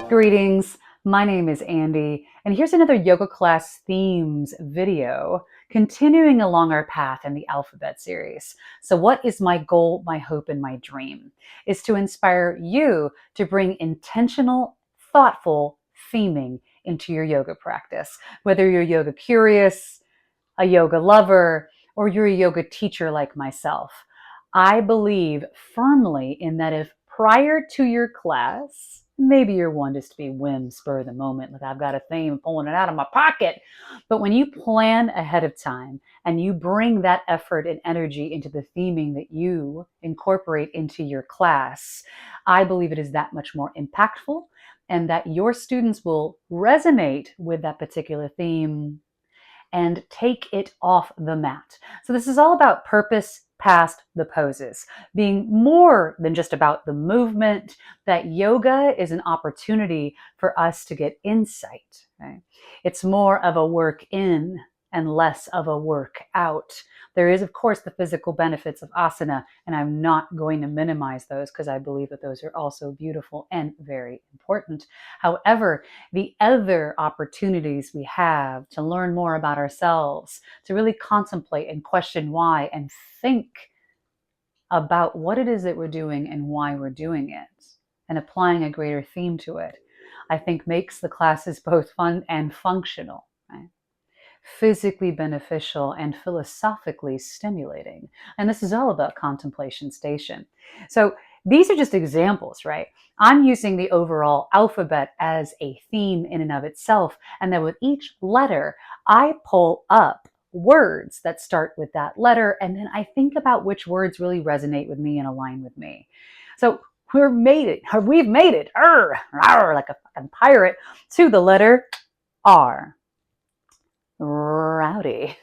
Greetings, my name is Andy, and here's another yoga class themes video, continuing along our path in the alphabet series. So what is my goal, my hope, and my dream? Is to inspire you to bring intentional, thoughtful theming into your yoga practice. Whether you're yoga curious, a yoga lover, or you're a yoga teacher like myself. I believe firmly in that if prior to your class, maybe you're one just to be whim, spur of the moment, like I've got a theme, pulling it out of my pocket. But when you plan ahead of time and you bring that effort and energy into the theming that you incorporate into your class, I believe it is that much more impactful and that your students will resonate with that particular theme and take it off the mat. So this is all about purpose past the poses, being more than just about the movement, that yoga is an opportunity for us to get insight. Right? It's more of a work in and less of a work out. There is, of course, the physical benefits of asana, and I'm not going to minimize those because I believe that those are also beautiful and very important. However, the other opportunities we have to learn more about ourselves, to really contemplate and question why and think about what it is that we're doing and why we're doing it and applying a greater theme to it, I think makes the classes both fun and functional, right? Physically beneficial and philosophically stimulating. And this is all about contemplation station. So these are just examples, right? I'm using the overall alphabet as a theme in and of itself. And then with each letter, I pull up words that start with that letter. And then I think about which words really resonate with me and align with me. So we've made it, like a fucking pirate, to the letter R. Rowdy.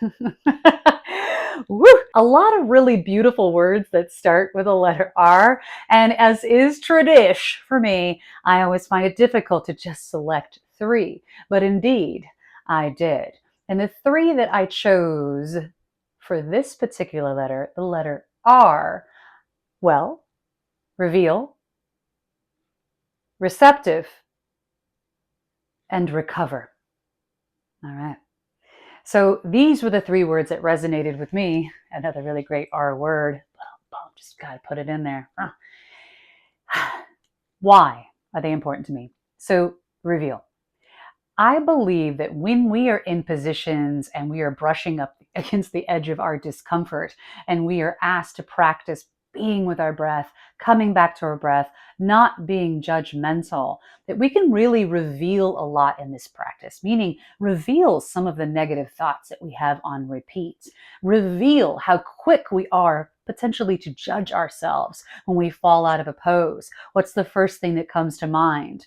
Woo! A lot of really beautiful words that start with a letter R. And as is tradition for me, I always find it difficult to just select three. But indeed, I did. And the three that I chose for this particular letter, the letter R, well, reveal, receptive, and recover. All right. So these were the three words that resonated with me. Another really great R word. Just got to put it in there. Why are they important to me? So reveal. I believe that when we are in positions and we are brushing up against the edge of our discomfort and we are asked to practice being with our breath, coming back to our breath, not being judgmental, that we can really reveal a lot in this practice, meaning reveal some of the negative thoughts that we have on repeat, reveal how quick we are potentially to judge ourselves when we fall out of a pose. What's the first thing that comes to mind?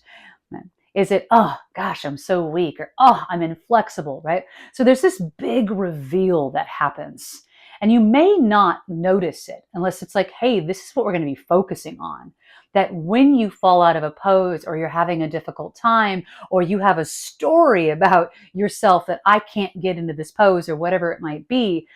Is it, oh gosh, I'm so weak, or oh, I'm inflexible, right? So there's this big reveal that happens. And you may not notice it unless it's like, hey, this is what we're going to be focusing on. That when you fall out of a pose or you're having a difficult time or you have a story about yourself that I can't get into this pose or whatever it might be,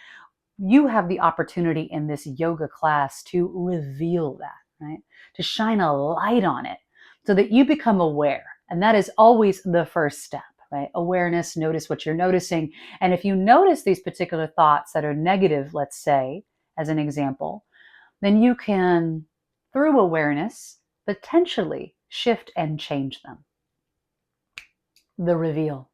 you have the opportunity in this yoga class to reveal that, right? To shine a light on it so that you become aware. And that is always the first step. Right? Awareness, notice what you're noticing. And if you notice these particular thoughts that are negative, let's say, as an example, then you can, through awareness, potentially shift and change them. The reveal.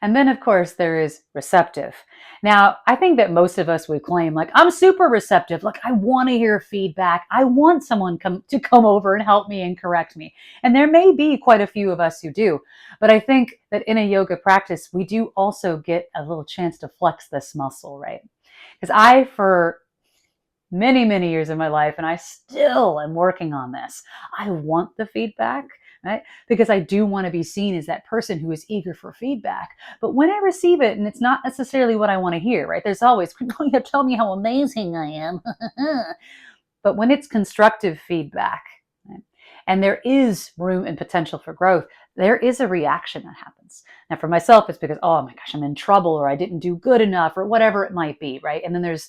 And then, of course, there is receptive. Now, I think that most of us would claim, like, I'm super receptive. Look, I want to hear feedback. I want someone to come over and help me and correct me. And there may be quite a few of us who do. But I think that in a yoga practice, we do also get a little chance to flex this muscle, right? Because for many, many years of my life, and I still am working on this, I want the feedback. Right? Because I do want to be seen as that person who is eager for feedback. But when I receive it, and it's not necessarily what I want to hear, right? There's always, tell me how amazing I am. But when it's constructive feedback, right? And there is room and potential for growth, there is a reaction that happens. Now for myself, it's because, oh my gosh, I'm in trouble, or I didn't do good enough, or whatever it might be, right? And then there's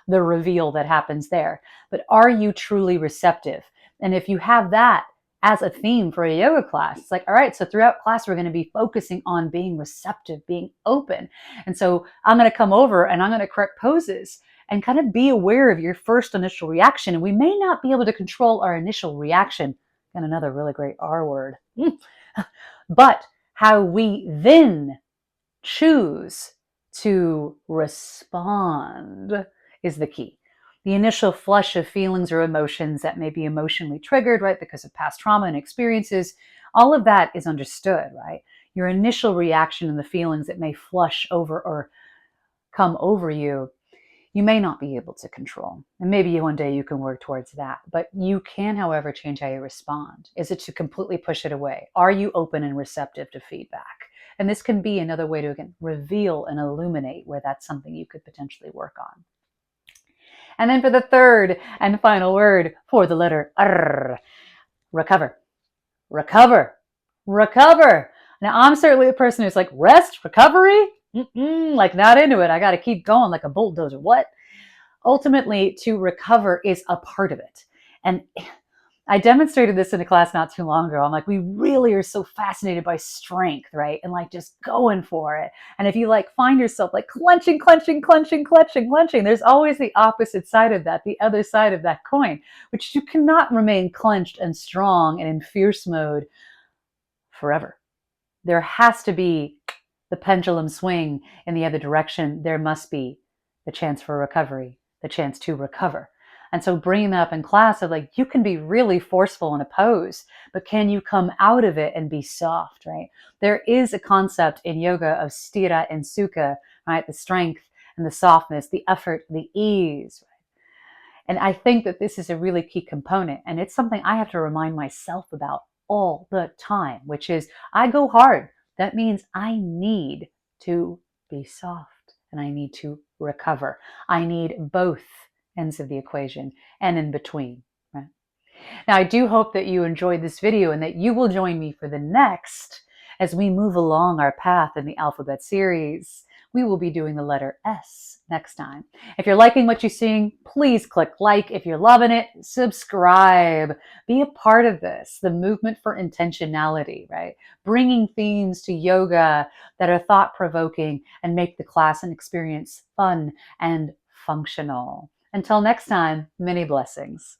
the reveal that happens there. But are you truly receptive? And if you have that as a theme for a yoga class. It's like, all right, so throughout class, we're going to be focusing on being receptive, being open. And so I'm going to come over and I'm going to correct poses and kind of be aware of your first initial reaction. And we may not be able to control our initial reaction. And another really great R word. But how we then choose to respond is the key. The initial flush of feelings or emotions that may be emotionally triggered, right, because of past trauma and experiences, all of that is understood, right? Your initial reaction and the feelings that may flush over or come over you, you may not be able to control. And maybe one day you can work towards that. But you can, however, change how you respond. Is it to completely push it away? Are you open and receptive to feedback? And this can be another way to, again, reveal and illuminate where that's something you could potentially work on. And then for the third and final word for the letter R, recover. Recover. Recover. Now, I'm certainly the person who's like, rest, recovery? Like, not into it. I got to keep going like a bulldozer. What? Ultimately, to recover is a part of it. And I demonstrated this in a class not too long ago. I'm like, we really are so fascinated by strength, right? And like just going for it. And if you like find yourself like clenching, there's always the opposite side of that, the other side of that coin, which you cannot remain clenched and strong and in fierce mode forever. There has to be the pendulum swing in the other direction. There must be the chance for recovery, the chance to recover. And so bringing that up in class of like, you can be really forceful in a pose, but can you come out of it and be soft, right? There is a concept in yoga of sthira and sukha, right? The strength and the softness, the effort, the ease, right? And I think that this is a really key component. And it's something I have to remind myself about all the time, which is I go hard. That means I need to be soft and I need to recover. I need both ends of the equation and in between. Right? Now, I do hope that you enjoyed this video and that you will join me for the next as we move along our path in the alphabet series. We will be doing the letter S next time. If you're liking what you're seeing, please click like. If you're loving it, subscribe. Be a part of this, the movement for intentionality, right? Bringing themes to yoga that are thought-provoking and make the class and experience fun and functional. Until next time, many blessings.